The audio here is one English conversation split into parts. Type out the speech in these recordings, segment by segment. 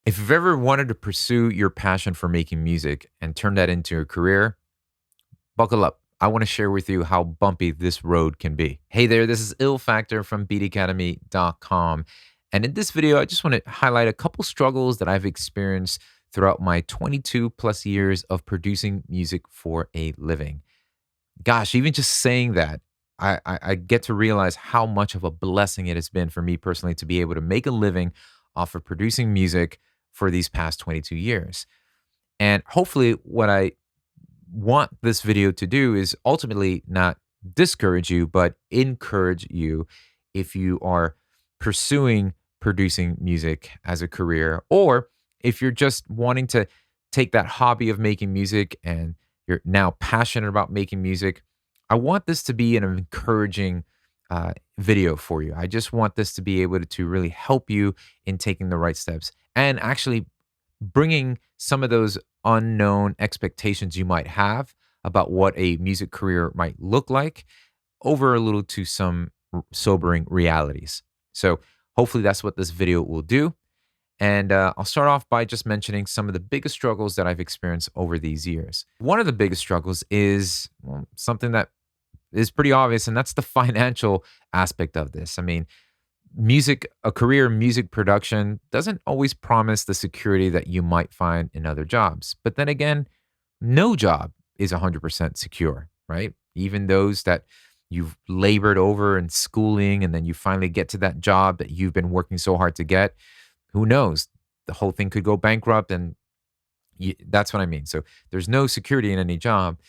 If you've ever wanted to pursue your passion for making music and turn that into a career, buckle up. I want to share with you how bumpy this road can be. Hey there, this is Ill Factor from beatacademy.com. And in this video, I just want to highlight a couple struggles that I've experienced throughout my 22 plus years of producing music for a living. Gosh, even just saying that, I get to realize how much of a blessing it has been for me personally to be able to make a living off of producing music for these past 22 years. And hopefully, what I want this video to do is ultimately not discourage you, but encourage you if you are pursuing producing music as a career, or if you're just wanting to take that hobby of making music and you're now passionate about making music. I want this to be an encouraging video for you. I just want this to be able to really help you in taking the right steps and actually bringing some of those unknown expectations you might have about what a music career might look like over a little to some sobering realities. So, hopefully, that's what this video will do. And I'll start off by just mentioning some of the biggest struggles that I've experienced over these years. One of the biggest struggles is something that is pretty obvious, and that's the financial aspect of this. I mean, a career in music production doesn't always promise the security that you might find in other jobs. But then again, no job is 100% secure, right? Even those that you've labored over in schooling and then you finally get to that job that you've been working so hard to get, who knows? The whole thing could go bankrupt and that's what I mean. So there's no security in any job.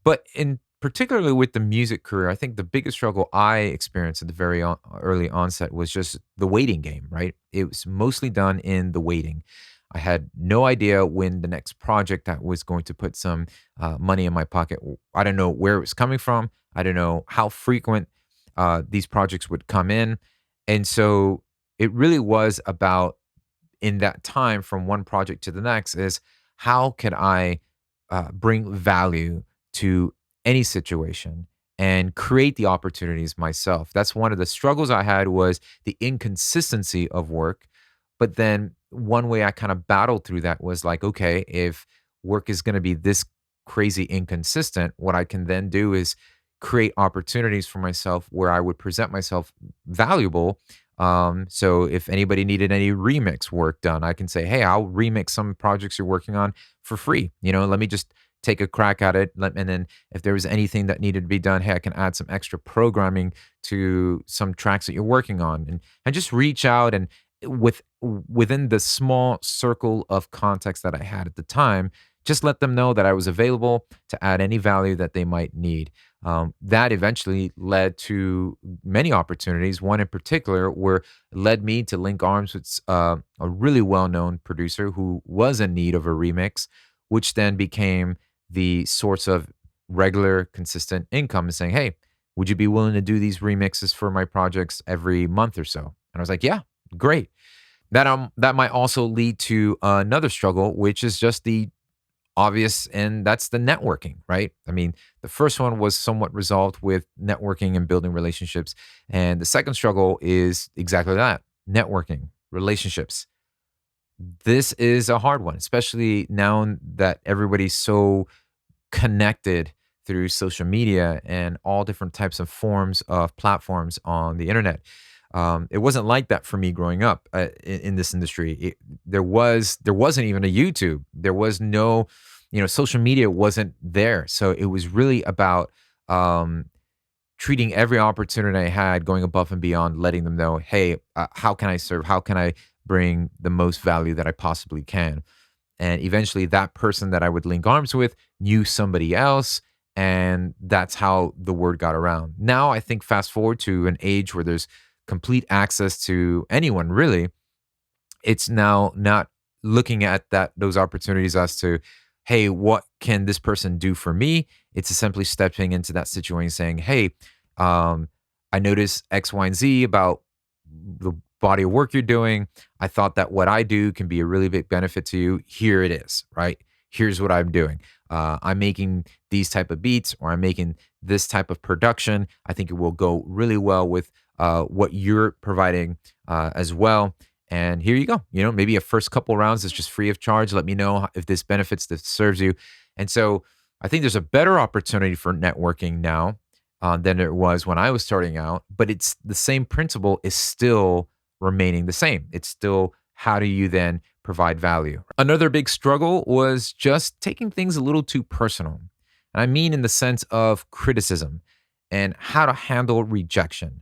But in particularly with the music career, I think the biggest struggle I experienced at the very early onset was just the waiting game, right? It was mostly done in the waiting. I had no idea when the next project that was going to put some money in my pocket. I don't know where it was coming from. I don't know how frequent these projects would come in. And so it really was about in that time from one project to the next is how can I bring value to any situation and create the opportunities myself. That's one of the struggles I had was the inconsistency of work. But then one way I kind of battled through that was like, okay, if work is going to be this crazy inconsistent, what I can then do is create opportunities for myself where I would present myself valuable. So if anybody needed any remix work done, I can say, hey, I'll remix some projects you're working on for free. Let me just take a crack at it. And then if there was anything that needed to be done, hey, I can add some extra programming to some tracks that you're working on and just reach out and within the small circle of context that I had at the time, just let them know that I was available to add any value that they might need. That eventually led to many opportunities. One in particular, where led me to link arms with a really well-known producer who was in need of a remix, which then became the source of regular, consistent income. And saying, "Hey, would you be willing to do these remixes for my projects every month or so?" And I was like, "Yeah, great." That might also lead to another struggle, which is just the obvious, and that's the networking, right? I mean, the first one was somewhat resolved with networking and building relationships. And the second struggle is exactly that, networking, relationships. This is a hard one, especially now that everybody's so connected through social media and all different types of forms of platforms on the internet. It wasn't like that for me growing up in this industry. There wasn't even a YouTube. There was no, social media wasn't there. So it was really about treating every opportunity I had, going above and beyond, letting them know, hey, how can I serve? How can I bring the most value that I possibly can? And eventually, that person that I would link arms with knew somebody else. And that's how the word got around. Now, I think fast forward to an age where there's complete access to anyone, really. It's now not looking at those opportunities as to, hey, what can this person do for me? It's simply stepping into that situation saying, hey, I noticed X, Y, and Z about the body of work you're doing. I thought that what I do can be a really big benefit to you. Here it is, right? Here's what I'm doing. I'm making these type of beats, or I'm making this type of production. I think it will go really well with what you're providing as well. And here you go. Maybe a first couple rounds is just free of charge. Let me know if this benefits, this serves you. And so I think there's a better opportunity for networking now than it was when I was starting out. But it's the same principle is still remaining the same. It's still how do you then provide value? Another big struggle was just taking things a little too personal. And I mean in the sense of criticism and how to handle rejection.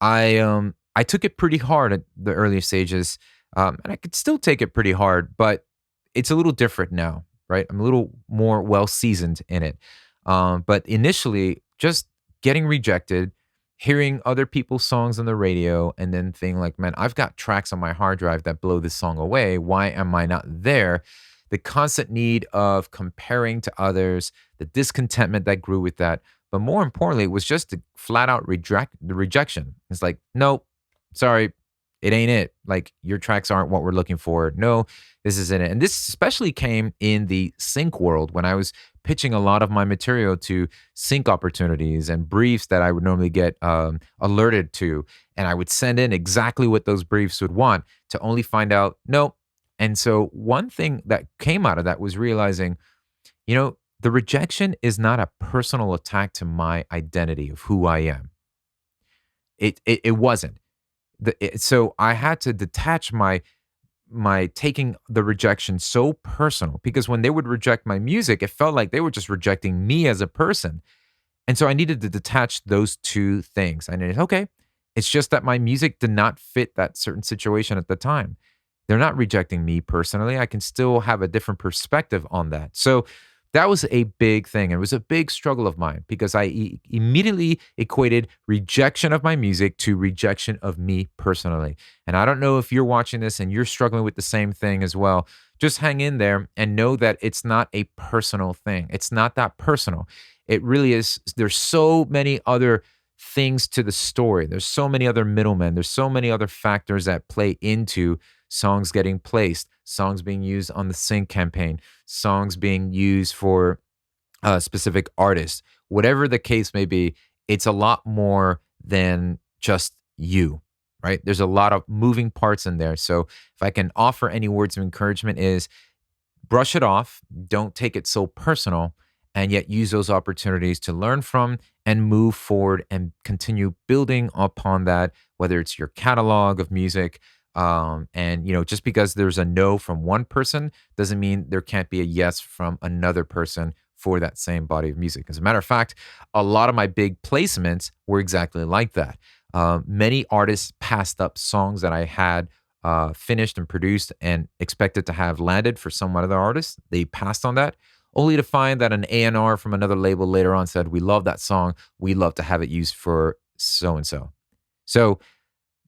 I took it pretty hard at the early stages, and I could still take it pretty hard, but it's a little different now, right? I'm a little more well seasoned in it. But initially, just getting rejected, hearing other people's songs on the radio, and then thinking like, man, I've got tracks on my hard drive that blow this song away. Why am I not there? The constant need of comparing to others, the discontentment that grew with that. But more importantly, it was just to flat out reject the rejection. It's like, nope, sorry, it ain't it. Like your tracks aren't what we're looking for. No, this isn't it. And this especially came in the sync world when I was pitching a lot of my material to sync opportunities and briefs that I would normally get alerted to. And I would send in exactly what those briefs would want to only find out, nope. And so one thing that came out of that was realizing, the rejection is not a personal attack to my identity of who I am. It wasn't. So I had to detach my taking the rejection so personal because when they would reject my music, it felt like they were just rejecting me as a person. And so I needed to detach those two things. I needed, okay, it's just that my music did not fit that certain situation at the time. They're not rejecting me personally. I can still have a different perspective on that. So that was a big thing. It was a big struggle of mine because I immediately equated rejection of my music to rejection of me personally. And I don't know if you're watching this and you're struggling with the same thing as well. Just hang in there and know that it's not a personal thing. It's not that personal. It really is. There's so many other things to the story. There's so many other middlemen. There's so many other factors that play into songs getting placed, songs being used on the sync campaign, songs being used for specific artists. Whatever the case may be, it's a lot more than just you, right? There's a lot of moving parts in there. So if I can offer any words of encouragement is brush it off, don't take it so personal, and yet use those opportunities to learn from and move forward and continue building upon that, whether it's your catalog of music, and just because there's a no from one person doesn't mean there can't be a yes from another person for that same body of music. As a matter of fact, a lot of my big placements were exactly like that. Many artists passed up songs that I had finished and produced and expected to have landed for some other artist. They passed on that, only to find that an A&R from another label later on said, "We love that song. We'd love to have it used for so and so." So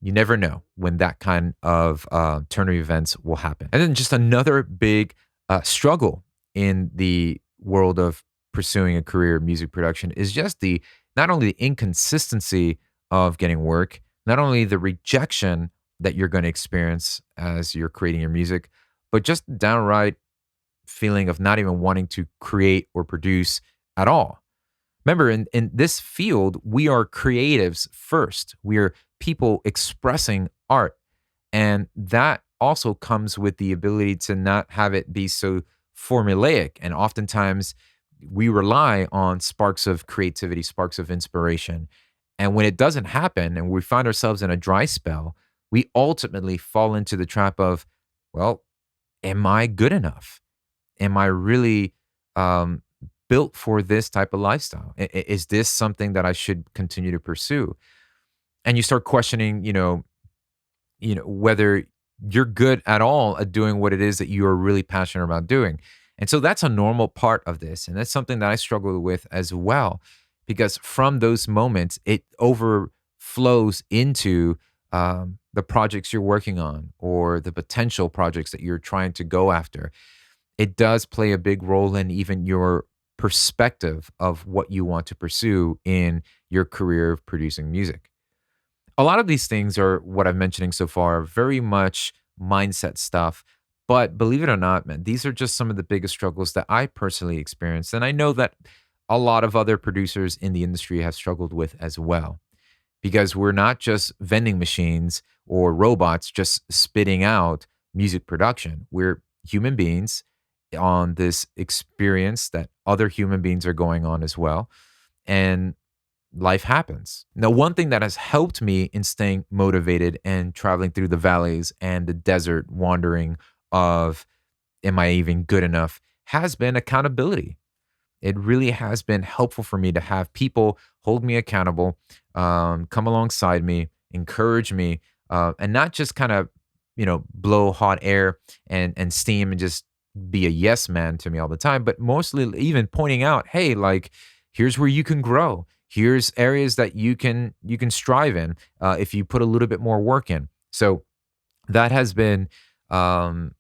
you never know when that kind of turn of events will happen. And then just another big struggle in the world of pursuing a career in music production is just not only the inconsistency of getting work, not only the rejection that you're going to experience as you're creating your music, but just downright feeling of not even wanting to create or produce at all. Remember, in this field, we are creatives first. We are people expressing art. And that also comes with the ability to not have it be so formulaic. And oftentimes we rely on sparks of creativity, sparks of inspiration. And when it doesn't happen and we find ourselves in a dry spell, we ultimately fall into the trap of, well, am I good enough? Am I really built for this type of lifestyle? Is this something that I should continue to pursue? And you start questioning, whether you're good at all at doing what it is that you are really passionate about doing. And so that's a normal part of this. And that's something that I struggle with as well, because from those moments, it overflows into the projects you're working on or the potential projects that you're trying to go after. It does play a big role in even your perspective of what you want to pursue in your career of producing music. A lot of these things are what I'm mentioning so far, very much mindset stuff. But believe it or not, man, these are just some of the biggest struggles that I personally experienced. And I know that a lot of other producers in the industry have struggled with as well, because we're not just vending machines or robots just spitting out music production. We're human beings on this experience that other human beings are going on as well. And life happens. Now, one thing that has helped me in staying motivated and traveling through the valleys and the desert wandering of am I even good enough has been accountability. It really has been helpful for me to have people hold me accountable, come alongside me, encourage me, and not just kind of, blow hot air and steam and just be a yes man to me all the time, but mostly even pointing out, hey, like here's where you can grow. Here's areas that you can strive in if you put a little bit more work in. So that has been um,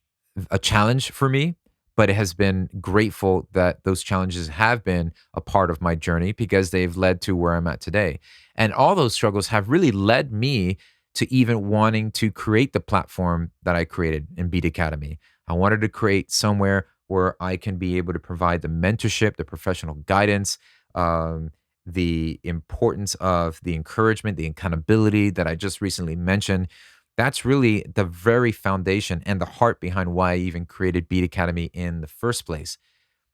a challenge for me, but it has been grateful that those challenges have been a part of my journey because they've led to where I'm at today. And all those struggles have really led me to even wanting to create the platform that I created in Beat Academy. I wanted to create somewhere where I can be able to provide the mentorship, the professional guidance, um, the importance of the encouragement, the accountability that I just recently mentioned. That's really the very foundation and the heart behind why I even created Beat Academy in the first place.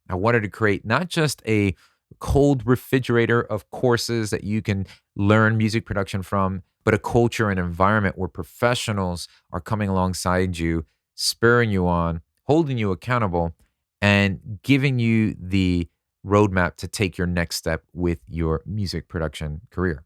I wanted to create not just a cold refrigerator of courses that you can learn music production from, but a culture and environment where professionals are coming alongside you, spurring you on, holding you accountable, and giving you the roadmap to take your next step with your music production career.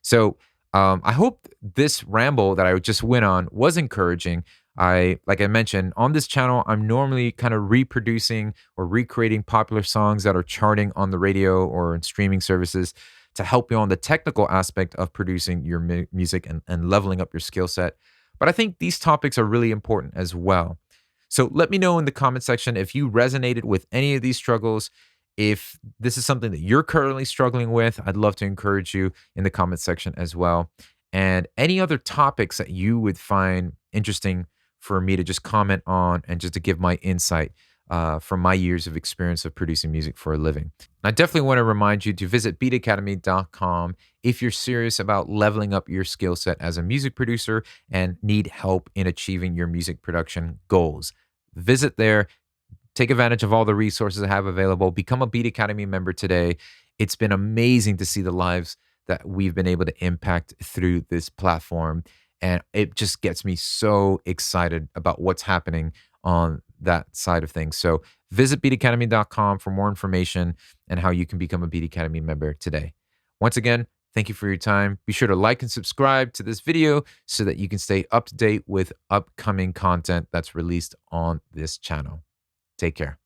So I hope this ramble that I just went on was encouraging. Like I mentioned, on this channel, I'm normally kind of reproducing or recreating popular songs that are charting on the radio or in streaming services to help you on the technical aspect of producing your music and leveling up your skill set. But I think these topics are really important as well. So let me know in the comment section if you resonated with any of these struggles. If this is something that you're currently struggling with, I'd love to encourage you in the comment section as well. And any other topics that you would find interesting for me to just comment on and just to give my insight from my years of experience of producing music for a living. I definitely want to remind you to visit beatacademy.com if you're serious about leveling up your skill set as a music producer and need help in achieving your music production goals. Visit there. Take advantage of all the resources I have available. Become a Beat Academy member today. It's been amazing to see the lives that we've been able to impact through this platform. And it just gets me so excited about what's happening on that side of things. So visit beatacademy.com for more information and how you can become a Beat Academy member today. Once again, thank you for your time. Be sure to like and subscribe to this video so that you can stay up to date with upcoming content that's released on this channel. Take care.